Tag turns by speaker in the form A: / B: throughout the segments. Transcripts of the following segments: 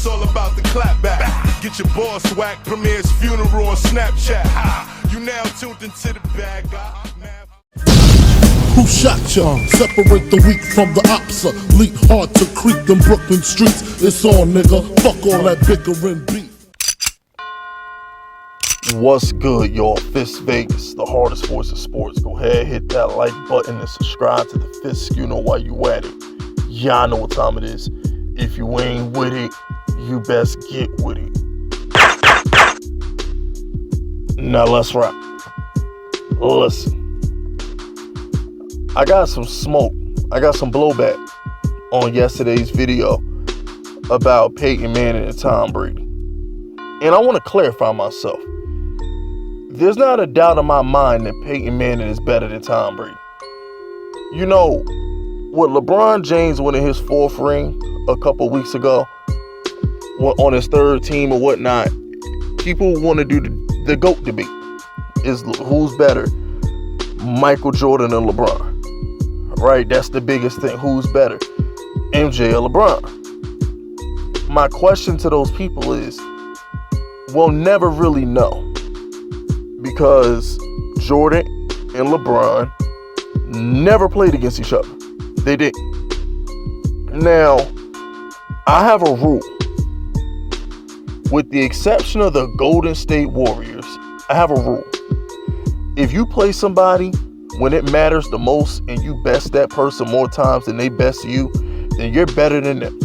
A: it's all about the clap back. Get your boss whacked, Premier's funeral on Snapchat. You now tuned into the bag.
B: Who shot y'all? Separate the weak from the opsa. Leap hard to creep them Brooklyn streets. It's on, nigga. Fuck all that bickering beef.
C: What's good, y'all? Fist Vegas, the hardest voice of sports. Go ahead, hit that like button and subscribe to the Fist. You know why you at it. Y'all know what time it is. If you ain't with it, you best get with it. Now let's rock. Listen, I got some smoke. I got some blowback on yesterday's video about Peyton Manning and Tom Brady. And I want to clarify myself. There's not a doubt in my mind that Peyton Manning is better than Tom Brady. You know, with LeBron James winning his 4th ring a couple weeks ago, on his 3rd team or whatnot, people want to do the GOAT debate. Is who's better, Michael Jordan and LeBron? Right? That's the biggest thing. Who's better, MJ or LeBron? My question to those people is, we'll never really know. Because Jordan and LeBron never played against each other. They didn't. Now, I have a rule. With the exception of the Golden State Warriors, I have a rule. If you play somebody when it matters the most and you best that person more times than they best you, then you're better than them.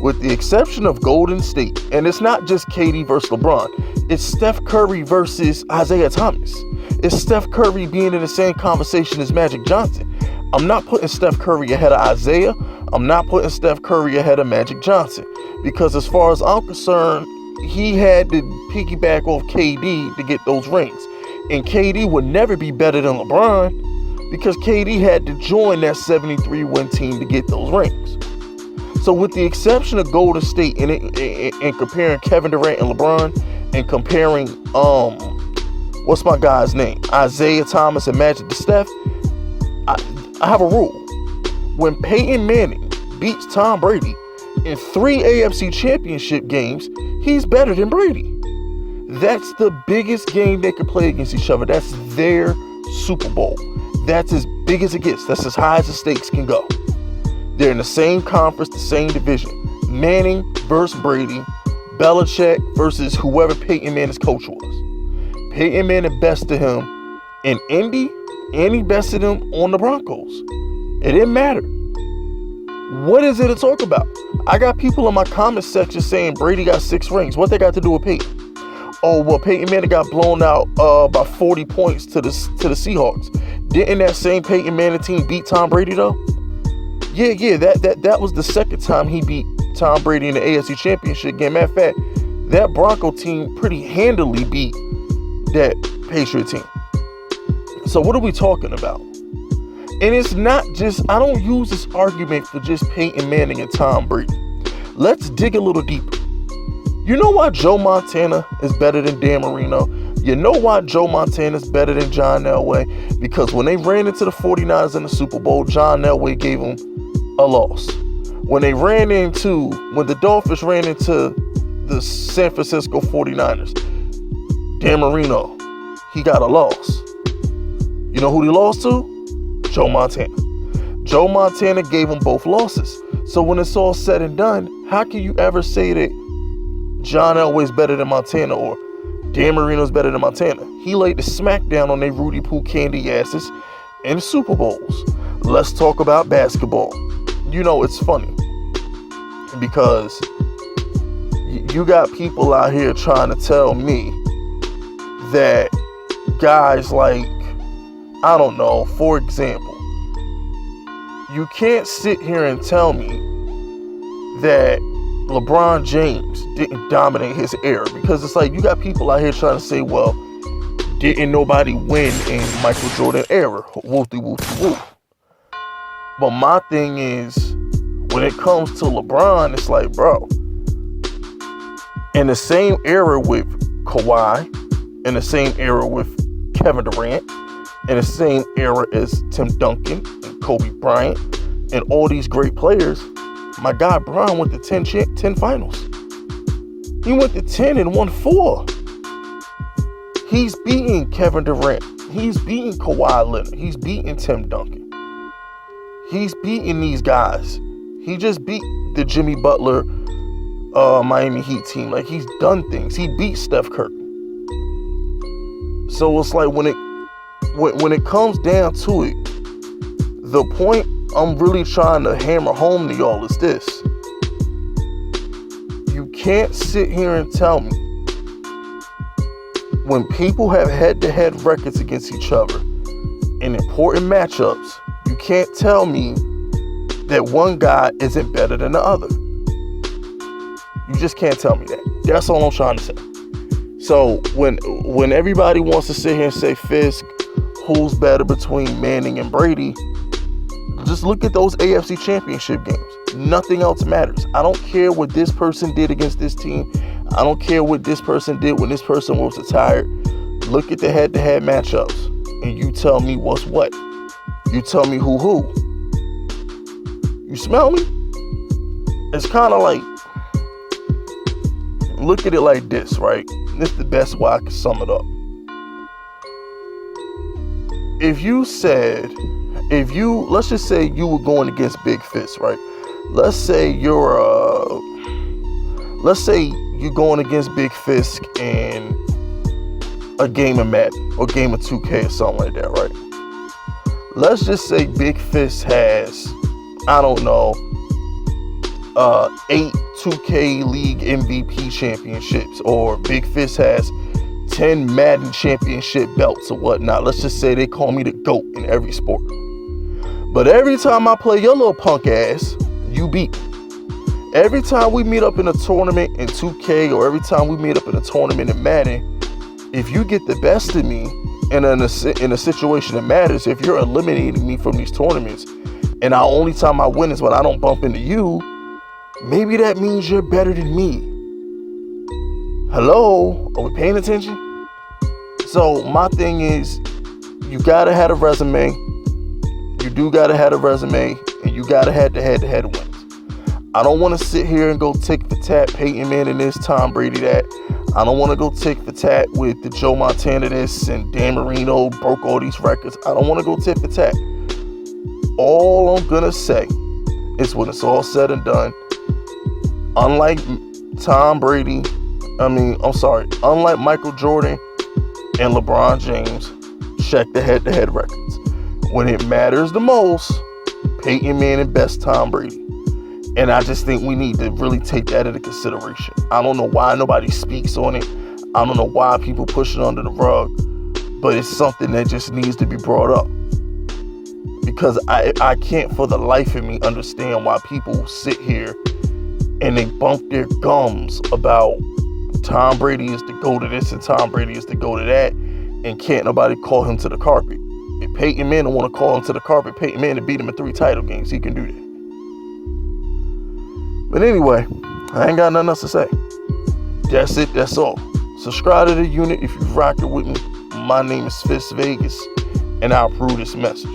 C: With the exception of Golden State, and it's not just KD versus LeBron, it's Steph Curry versus Isaiah Thomas. It's Steph Curry being in the same conversation as Magic Johnson. I'm not putting Steph Curry ahead of Isaiah. I'm not putting Steph Curry ahead of Magic Johnson. Because as far as I'm concerned, he had to piggyback off KD to get those rings. And KD would never be better than LeBron because KD had to join that 73-win team to get those rings. So with the exception of Golden State and comparing Kevin Durant and LeBron and comparing, what's my guy's name? Isaiah Thomas and Magic to Steph, I have a rule. When Peyton Manning beats Tom Brady in 3 AFC championship games, he's better than Brady. That's the biggest game they could play against each other. That's their Super Bowl. That's as big as it gets. That's as high as the stakes can go. They're in the same conference, the same division. Manning versus Brady. Belichick versus whoever Peyton Manning's coach was. Peyton Manning bested him in Indy, and he bested him on the Broncos. It didn't matter. What is it to talk about? I got people in my comment section saying Brady got 6 rings. What they got to do with Peyton? Oh, well, Peyton Manning got blown out by 40 points to the Seahawks. Didn't that same Peyton Manning team beat Tom Brady though? Yeah, that was the second time he beat Tom Brady in the AFC Championship game. Matter of fact, that Bronco team pretty handily beat that Patriot team. So what are we talking about? And it's not just, I don't use this argument for just Peyton Manning and Tom Brady. Let's dig a little deeper. You know why Joe Montana is better than Dan Marino? You know why Joe Montana is better than John Elway? Because when they ran into the 49ers in the Super Bowl, John Elway gave them a loss. When the Dolphins ran into the San Francisco 49ers, Dan Marino, he got a loss. You know who he lost to? Joe Montana. Joe Montana gave them both losses. So when it's all said and done, how can you ever say that John Elway's better than Montana or Dan Marino's better than Montana? He laid the smackdown on their Rudy Poo candy asses in Super Bowls. Let's talk about basketball. You know, it's funny because you got people out here trying to tell me that guys like, I don't know, for example, you can't sit here and tell me that LeBron James didn't dominate his era, because it's like you got people out here trying to say, well, didn't nobody win in Michael Jordan era? Whoop-de-whoop-de-whoop. But my thing is, when it comes to LeBron, it's like, bro, in the same era with Kawhi, in the same era with Kevin Durant, in the same era as Tim Duncan and Kobe Bryant and all these great players, my guy Bron went to 10 finals. He went to 10 and won 4. He's beating Kevin Durant. He's beating Kawhi Leonard. He's beating Tim Duncan. He's beating these guys. He just beat the Jimmy Butler Miami Heat team. Like, he's done things. He beat Steph Curry. So it's like when it comes down to it, the point I'm really trying to hammer home to y'all is this. You can't sit here and tell me when people have head-to-head records against each other in important matchups, you can't tell me that one guy isn't better than the other. You just can't tell me that. That's all I'm trying to say. So when everybody wants to sit here and say, Fisk, who's better between Manning and Brady, just look at those AFC Championship games. Nothing else matters. I don't care what this person did against this team. I don't care what this person did when this person was retired. Look at the head-to-head matchups, and you tell me what's what. You tell me who. You smell me? It's kind of like, look at it like this, right? This is the best way I can sum it up. Let's just say you were going against Big Fist, right? Let's say you're going against Big Fisk in a game of Madden or game of 2K or something like that, right? Let's just say Big Fisk has, I don't know, 8 2K League MVP championships, or Big Fisk has 10 Madden championship belts or whatnot. Let's just say they call me the GOAT in every sport. But every time I play your little punk ass, you beat me. Every time we meet up in a tournament in 2K, or every time we meet up in a tournament in Madden, if you get the best of me in a situation that matters, if you're eliminating me from these tournaments, and the only time I win is when I don't bump into you, maybe that means you're better than me. Hello? Are we paying attention? So my thing is, you gotta have a resume. You do gotta have a resume, and you gotta have the head-to-head wins. I don't want to sit here and go tick for tat Peyton Manning this, Tom Brady that. I don't want to go tick for tat with the Joe Montana this and Dan Marino broke all these records. I don't want to go tit for tat. All I'm gonna say is, when it's all said and done, unlike unlike Michael Jordan and LeBron James, check the head-to-head records. When it matters the most, Peyton Manning best Tom Brady. And I just think we need to really take that into consideration. I don't know why nobody speaks on it. I don't know why people push it under the rug. But it's something that just needs to be brought up. Because I can't for the life of me understand why people sit here and they bump their gums about Tom Brady is the GOAT to this and Tom Brady is the GOAT to that, and can't nobody call him to the carpet. If Peyton Manning want to call him to the carpet, Peyton Manning beat him in 3 title games. He can do that. But anyway, I ain't got nothing else to say. That's it. That's all. Subscribe to the unit if you're rocking with me. My name is Fist Vegas, and I approve this message.